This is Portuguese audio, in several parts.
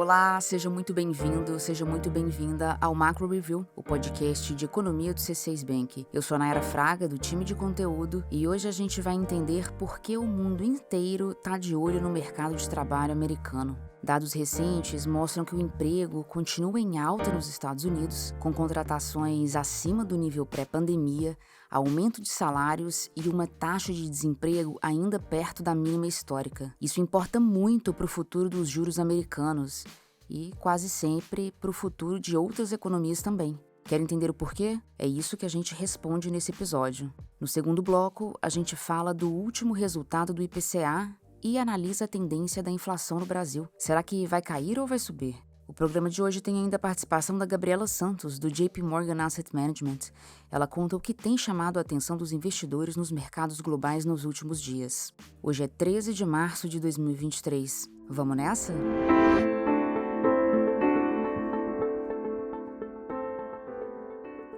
Olá, seja muito bem-vindo, seja muito bem-vinda ao Macro Review, o podcast de economia do C6 Bank. Eu sou a Nayara Fraga, do time de conteúdo, e hoje a gente vai entender por que o mundo inteiro está de olho no mercado de trabalho americano. Dados recentes mostram que o emprego continua em alta nos Estados Unidos, com contratações acima do nível pré-pandemia, aumento de salários e uma taxa de desemprego ainda perto da mínima histórica. Isso importa muito para o futuro dos juros americanos e, quase sempre, para o futuro de outras economias também. Quer entender o porquê? É isso que a gente responde nesse episódio. No segundo bloco, a gente fala do último resultado do IPCA e analisa a tendência da inflação no Brasil. Será que vai cair ou vai subir? O programa de hoje tem ainda a participação da Gabriela Santos, do JP Morgan Asset Management. Ela conta o que tem chamado a atenção dos investidores nos mercados globais nos últimos dias. Hoje é 13 de março de 2023. Vamos nessa?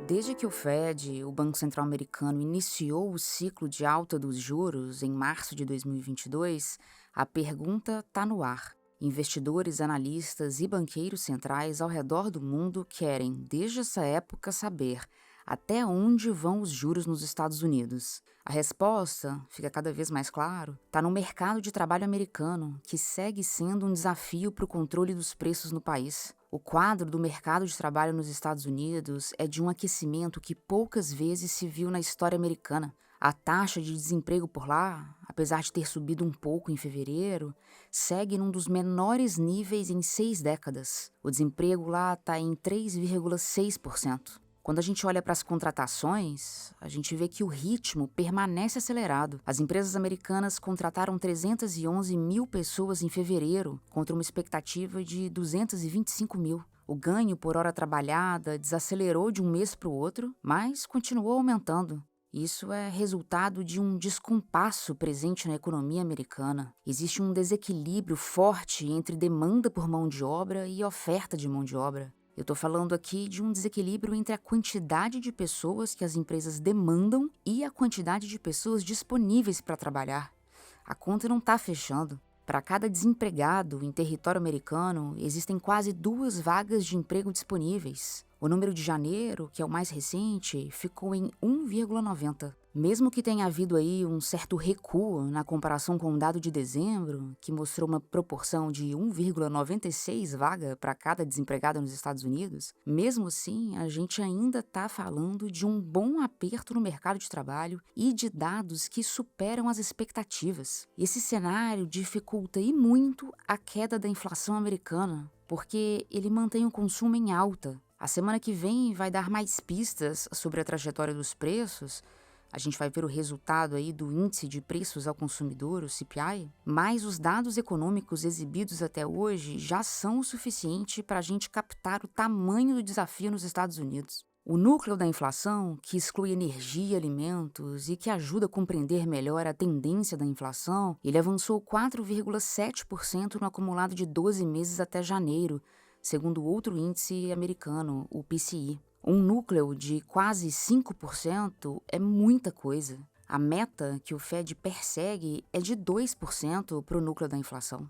Desde que o Fed, o Banco Central Americano, iniciou o ciclo de alta dos juros em março de 2022, a pergunta está no ar. Investidores, analistas e banqueiros centrais ao redor do mundo querem, desde essa época, saber até onde vão os juros nos Estados Unidos. A resposta, fica cada vez mais claro, está no mercado de trabalho americano, que segue sendo um desafio para o controle dos preços no país. O quadro do mercado de trabalho nos Estados Unidos é de um aquecimento que poucas vezes se viu na história americana. A taxa de desemprego por lá, apesar de ter subido um pouco em fevereiro, segue num dos menores níveis em 6 décadas. O desemprego lá está em 3,6%. Quando a gente olha para as contratações, a gente vê que o ritmo permanece acelerado. As empresas americanas contrataram 311 mil pessoas em fevereiro, contra uma expectativa de 225 mil. O ganho por hora trabalhada desacelerou de um mês para o outro, mas continuou aumentando. Isso é resultado de um descompasso presente na economia americana. Existe um desequilíbrio forte entre demanda por mão de obra e oferta de mão de obra. Eu estou falando aqui de um desequilíbrio entre a quantidade de pessoas que as empresas demandam e a quantidade de pessoas disponíveis para trabalhar. A conta não está fechando. Para cada desempregado em território americano, existem quase 2 vagas de emprego disponíveis. O número de janeiro, que é o mais recente, ficou em 1,90. Mesmo que tenha havido aí um certo recuo na comparação com o dado de dezembro, que mostrou uma proporção de 1,96 vaga para cada desempregado nos Estados Unidos, mesmo assim, a gente ainda está falando de um bom aperto no mercado de trabalho e de dados que superam as expectativas. Esse cenário dificulta e muito a queda da inflação americana, porque ele mantém o consumo em alta. A semana que vem vai dar mais pistas sobre a trajetória dos preços. A gente vai ver o resultado aí do índice de preços ao consumidor, o CPI, mas os dados econômicos exibidos até hoje já são o suficiente para a gente captar o tamanho do desafio nos Estados Unidos. O núcleo da inflação, que exclui energia e alimentos e que ajuda a compreender melhor a tendência da inflação, ele avançou 4,7% no acumulado de 12 meses até janeiro, segundo outro índice americano, o PCI. Um núcleo de quase 5% é muita coisa. A meta que o Fed persegue é de 2% para o núcleo da inflação.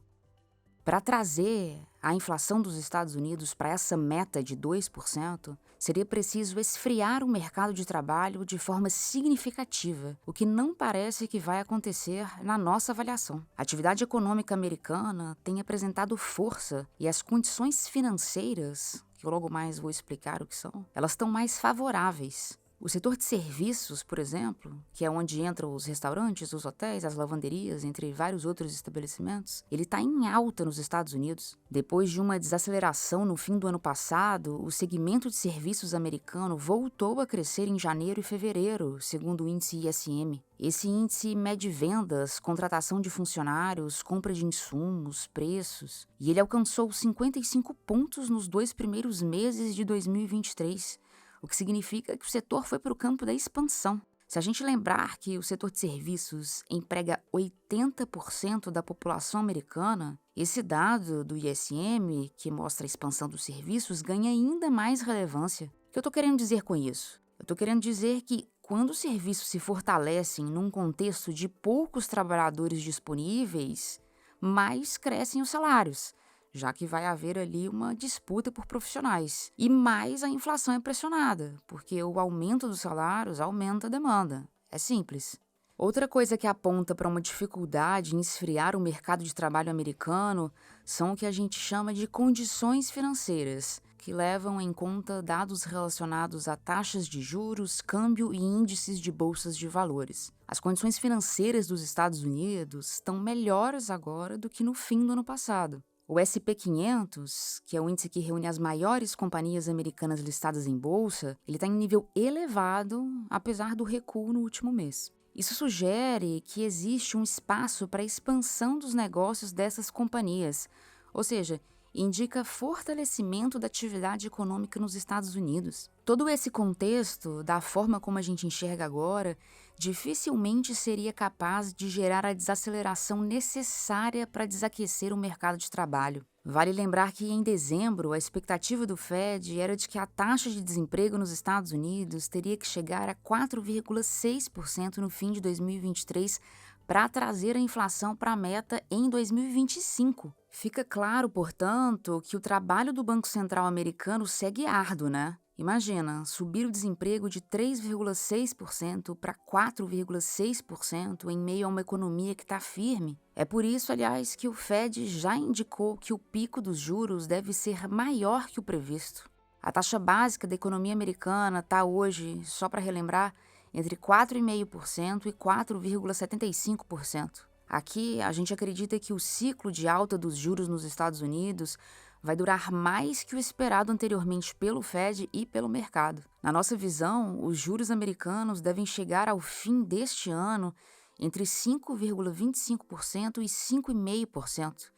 Para trazer a inflação dos Estados Unidos para essa meta de 2%, seria preciso esfriar o mercado de trabalho de forma significativa, o que não parece que vai acontecer na nossa avaliação. A atividade econômica americana tem apresentado força e as condições financeiras, que eu logo mais vou explicar o que são, elas estão mais favoráveis. O setor de serviços, por exemplo, que é onde entram os restaurantes, os hotéis, as lavanderias, entre vários outros estabelecimentos, ele está em alta nos Estados Unidos. Depois de uma desaceleração no fim do ano passado, o segmento de serviços americano voltou a crescer em janeiro e fevereiro, segundo o índice ISM. Esse índice mede vendas, contratação de funcionários, compra de insumos, preços, e ele alcançou 55 pontos nos 2 primeiros meses de 2023. O que significa que o setor foi para o campo da expansão. Se a gente lembrar que o setor de serviços emprega 80% da população americana, esse dado do ISM, que mostra a expansão dos serviços, ganha ainda mais relevância. O que eu estou querendo dizer com isso? Eu estou querendo dizer que quando os serviços se fortalecem num contexto de poucos trabalhadores disponíveis, mais crescem os salários. já que vai haver ali uma disputa por profissionais. E mais a inflação é pressionada, porque o aumento dos salários aumenta a demanda. É simples. Outra coisa que aponta para uma dificuldade em esfriar o mercado de trabalho americano são o que a gente chama de condições financeiras, que levam em conta dados relacionados a taxas de juros, câmbio e índices de bolsas de valores. As condições financeiras dos Estados Unidos estão melhores agora do que no fim do ano passado. O S&P 500, que é o índice que reúne as maiores companhias americanas listadas em bolsa, ele está em nível elevado, apesar do recuo no último mês. Isso sugere que existe um espaço para a expansão dos negócios dessas companhias, ou seja, indica fortalecimento da atividade econômica nos Estados Unidos. Todo esse contexto, da forma como a gente enxerga agora, dificilmente seria capaz de gerar a desaceleração necessária para desaquecer o mercado de trabalho. Vale lembrar que em dezembro, a expectativa do Fed era de que a taxa de desemprego nos Estados Unidos teria que chegar a 4,6% no fim de 2023 para trazer a inflação para a meta em 2025. Fica claro, portanto, que o trabalho do Banco Central americano segue árduo, né? Imagina, subir o desemprego de 3,6% para 4,6% em meio a uma economia que está firme. É por isso, aliás, que o Fed já indicou que o pico dos juros deve ser maior que o previsto. A taxa básica da economia americana está hoje, só para relembrar, entre 4,5% e 4,75%. Aqui, a gente acredita que o ciclo de alta dos juros nos Estados Unidos vai durar mais que o esperado anteriormente pelo Fed e pelo mercado. Na nossa visão, os juros americanos devem chegar ao fim deste ano entre 5,25% e 5,5%.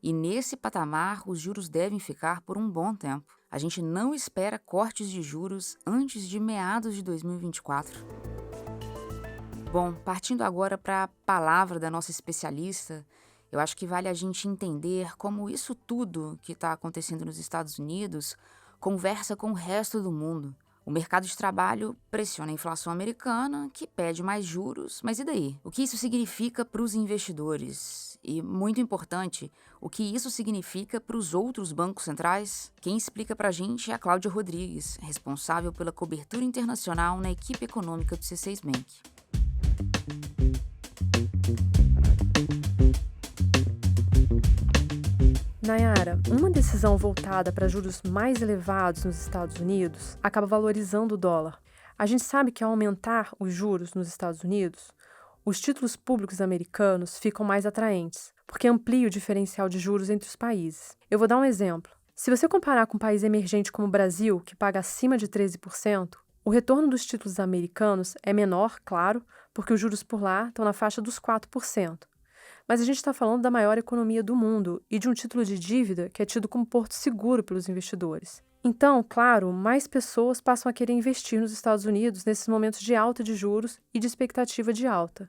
E nesse patamar, os juros devem ficar por um bom tempo. A gente não espera cortes de juros antes de meados de 2024. Bom, partindo agora para a palavra da nossa especialista, eu acho que vale a gente entender como isso tudo que está acontecendo nos Estados Unidos conversa com o resto do mundo. O mercado de trabalho pressiona a inflação americana, que pede mais juros, mas e daí? O que isso significa para os investidores? E, muito importante, o que isso significa para os outros bancos centrais? Quem explica para a gente é a Cláudia Rodrigues, responsável pela cobertura internacional na equipe econômica do C6 Bank. Nayara, uma decisão voltada para juros mais elevados nos Estados Unidos acaba valorizando o dólar. A gente sabe que ao aumentar os juros nos Estados Unidos, os títulos públicos americanos ficam mais atraentes, porque amplia o diferencial de juros entre os países. Eu vou dar um exemplo. Se você comparar com um país emergente como o Brasil, que paga acima de 13%, o retorno dos títulos americanos é menor, claro, porque os juros por lá estão na faixa dos 4%. Mas a gente está falando da maior economia do mundo e de um título de dívida que é tido como porto seguro pelos investidores. Então, claro, mais pessoas passam a querer investir nos Estados Unidos nesses momentos de alta de juros e de expectativa de alta.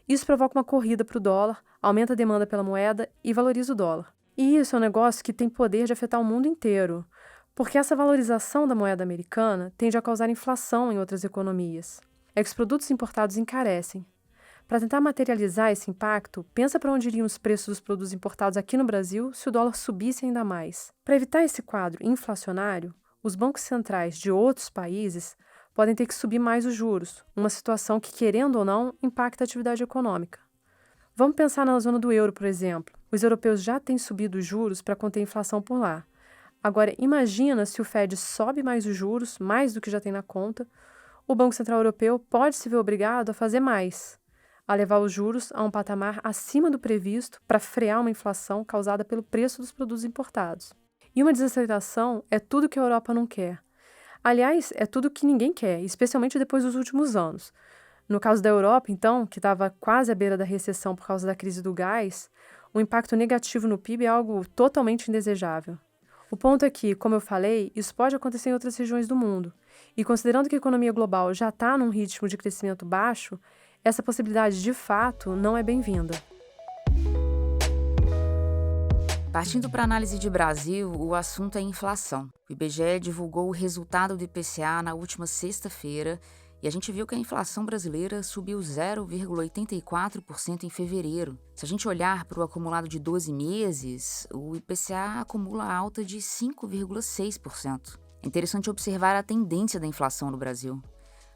Isso provoca uma corrida para o dólar, aumenta a demanda pela moeda e valoriza o dólar. E isso é um negócio que tem poder de afetar o mundo inteiro, porque essa valorização da moeda americana tende a causar inflação em outras economias. É que os produtos importados encarecem. Para tentar materializar esse impacto, pensa para onde iriam os preços dos produtos importados aqui no Brasil se o dólar subisse ainda mais. Para evitar esse quadro inflacionário, os bancos centrais de outros países podem ter que subir mais os juros, uma situação que, querendo ou não, impacta a atividade econômica. Vamos pensar na zona do euro, por exemplo. Os europeus já têm subido os juros para conter a inflação por lá. Agora, imagina se o Fed sobe mais os juros, mais do que já tem na conta, o Banco Central Europeu pode se ver obrigado a fazer mais, a levar os juros a um patamar acima do previsto para frear uma inflação causada pelo preço dos produtos importados. E uma desaceleração é tudo que a Europa não quer. Aliás, é tudo que ninguém quer, especialmente depois dos últimos anos. No caso da Europa, então, que estava quase à beira da recessão por causa da crise do gás, o impacto negativo no PIB é algo totalmente indesejável. O ponto é que, como eu falei, isso pode acontecer em outras regiões do mundo. E considerando que a economia global já está num ritmo de crescimento baixo, essa possibilidade, de fato, não é bem-vinda. Partindo para a análise de Brasil, o assunto é inflação. O IBGE divulgou o resultado do IPCA na última sexta-feira E a gente viu que a inflação brasileira subiu 0,84% em fevereiro. Se a gente olhar para o acumulado de 12 meses, o IPCA acumula alta de 5,6%. É interessante observar a tendência da inflação no Brasil.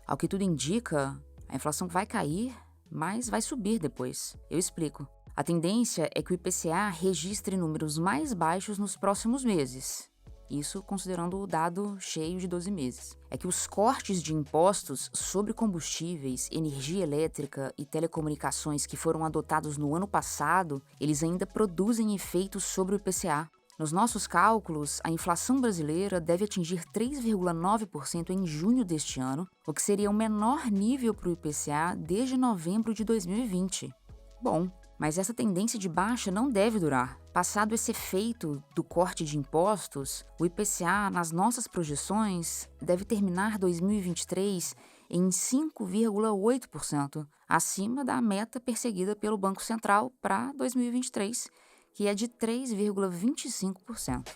Ao que tudo indica, a inflação vai cair, mas vai subir depois. Eu explico. A tendência é que o IPCA registre números mais baixos nos próximos meses. Isso considerando o dado cheio de 12 meses. É que os cortes de impostos sobre combustíveis, energia elétrica e telecomunicações que foram adotados no ano passado, eles ainda produzem efeitos sobre o IPCA. Nos nossos cálculos, a inflação brasileira deve atingir 3,9% em junho deste ano, o que seria o menor nível para o IPCA desde novembro de 2020. Bom, mas essa tendência de baixa não deve durar. Passado esse efeito do corte de impostos, o IPCA, nas nossas projeções, deve terminar 2023 em 5,8%, acima da meta perseguida pelo Banco Central para 2023, que é de 3,25%.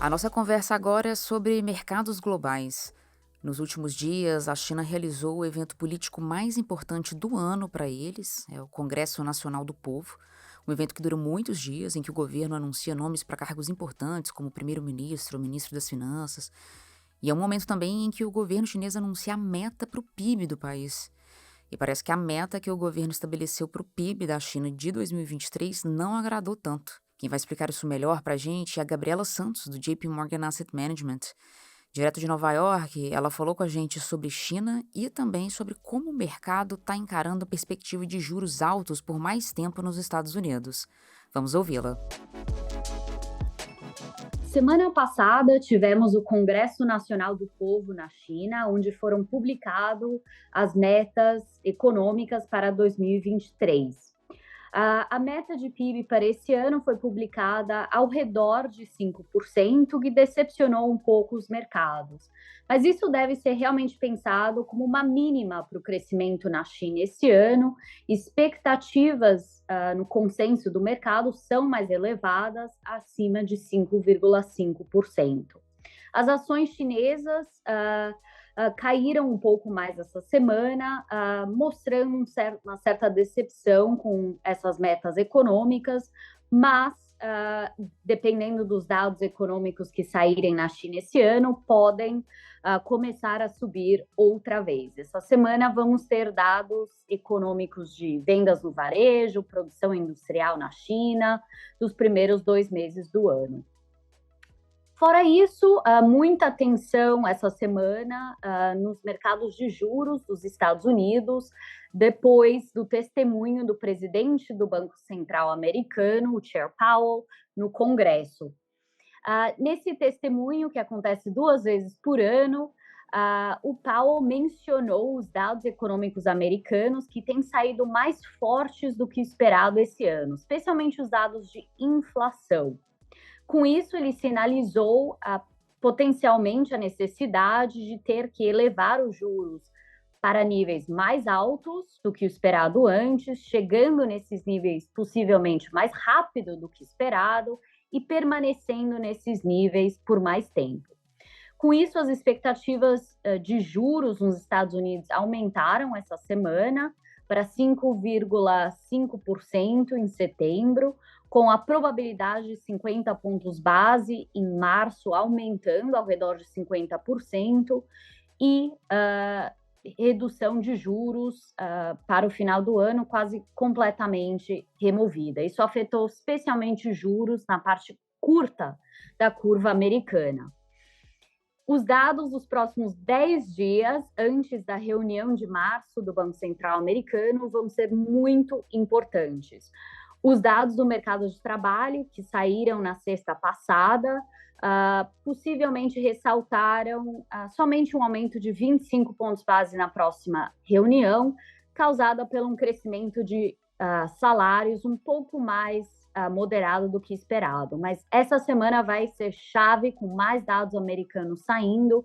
A nossa conversa agora é sobre mercados globais. Nos últimos dias, a China realizou o evento político mais importante do ano para eles, é o Congresso Nacional do Povo, um evento que dura muitos dias, em que o governo anuncia nomes para cargos importantes, como primeiro-ministro, ministro das Finanças, e é um momento também em que o governo chinês anuncia a meta para o PIB do país. E parece que a meta que o governo estabeleceu para o PIB da China de 2023 não agradou tanto. Quem vai explicar isso melhor para a gente é a Gabriela Santos, do JP Morgan Asset Management. Direto de Nova York, ela falou com a gente sobre China e também sobre como o mercado está encarando a perspectiva de juros altos por mais tempo nos Estados Unidos. Vamos ouvi-la. Semana passada, tivemos o Congresso Nacional do Povo na China, onde foram publicadas as metas econômicas para 2023. A meta de PIB para esse ano foi publicada ao redor de 5%, que decepcionou um pouco os mercados. Mas isso deve ser realmente pensado como uma mínima para o crescimento na China esse ano. Expectativas no consenso do mercado são mais elevadas, acima de 5,5%. As ações chinesas caíram um pouco mais essa semana, mostrando uma certa decepção com essas metas econômicas, mas, dependendo dos dados econômicos que saírem na China esse ano, podem começar a subir outra vez. Essa semana vamos ter dados econômicos de vendas no varejo, produção industrial na China, dos primeiros 2 meses do ano. Fora isso, muita atenção essa semana nos mercados de juros dos Estados Unidos, depois do testemunho do presidente do Banco Central americano, o Chair Powell, no Congresso. Nesse testemunho, que acontece 2 vezes por ano, o Powell mencionou os dados econômicos americanos que têm saído mais fortes do que esperado esse ano, especialmente os dados de inflação. Com isso, ele sinalizou potencialmente a necessidade de ter que elevar os juros para níveis mais altos do que o esperado antes, chegando nesses níveis possivelmente mais rápido do que esperado e permanecendo nesses níveis por mais tempo. Com isso, as expectativas de juros nos Estados Unidos aumentaram essa semana para 5,5% em setembro, com a probabilidade de 50 pontos base em março aumentando ao redor de 50% e redução de juros para o final do ano quase completamente removida. Isso afetou especialmente juros na parte curta da curva americana. Os dados dos próximos 10 dias, antes da reunião de março do Banco Central americano, vão ser muito importantes. Os dados do mercado de trabalho, que saíram na sexta passada, possivelmente ressaltaram somente um aumento de 25 pontos base na próxima reunião, causada por um crescimento de salários um pouco mais moderado do que esperado. Mas essa semana vai ser chave, com mais dados americanos saindo,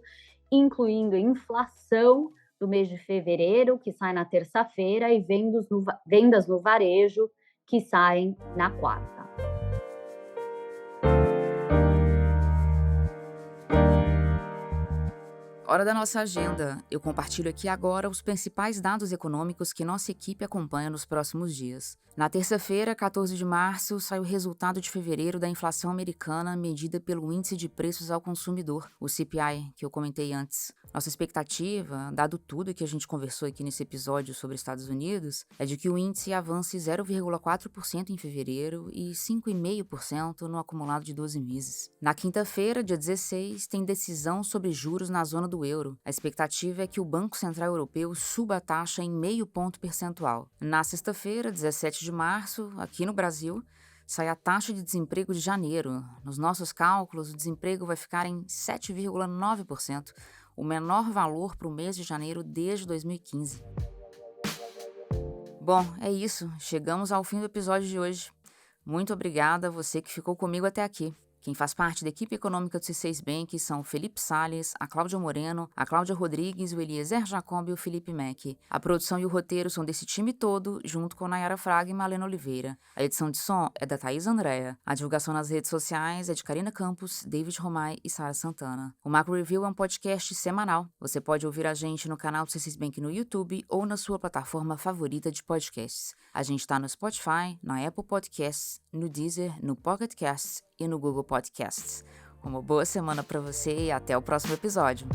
incluindo inflação do mês de fevereiro, que sai na terça-feira, e vendas no varejo, que saem na quarta. Hora da nossa agenda. Eu compartilho aqui agora os principais dados econômicos que nossa equipe acompanha nos próximos dias. Na terça-feira, 14 de março, sai o resultado de fevereiro da inflação americana medida pelo Índice de Preços ao Consumidor, o CPI, que eu comentei antes. Nossa expectativa, dado tudo que a gente conversou aqui nesse episódio sobre Estados Unidos, é de que o índice avance 0,4% em fevereiro e 5,5% no acumulado de 12 meses. Na quinta-feira, dia 16, tem decisão sobre juros na zona do euro. A expectativa é que o Banco Central Europeu suba a taxa em 0,5 ponto percentual. Na sexta-feira, 17 de março, aqui no Brasil, sai a taxa de desemprego de janeiro. Nos nossos cálculos, o desemprego vai ficar em 7,9%, o menor valor para o mês de janeiro desde 2015. Bom, é isso. Chegamos ao fim do episódio de hoje. Muito obrigada a você que ficou comigo até aqui. Quem faz parte da equipe econômica do C6 Bank são o Felipe Salles, a Cláudia Moreno, a Cláudia Rodrigues, o Eliezer Jacob e o Felipe Mack. A produção e o roteiro são desse time todo, junto com Nayara Fraga e Malena Oliveira. A edição de som é da Thaís Andréa. A divulgação nas redes sociais é de Karina Campos, David Romay e Sara Santana. O Macro Review é um podcast semanal. Você pode ouvir a gente no canal do C6 Bank no YouTube ou na sua plataforma favorita de podcasts. A gente está no Spotify, na Apple Podcasts, no Deezer, no Pocket Casts e no Google Podcasts. Uma boa semana para você e até o próximo episódio.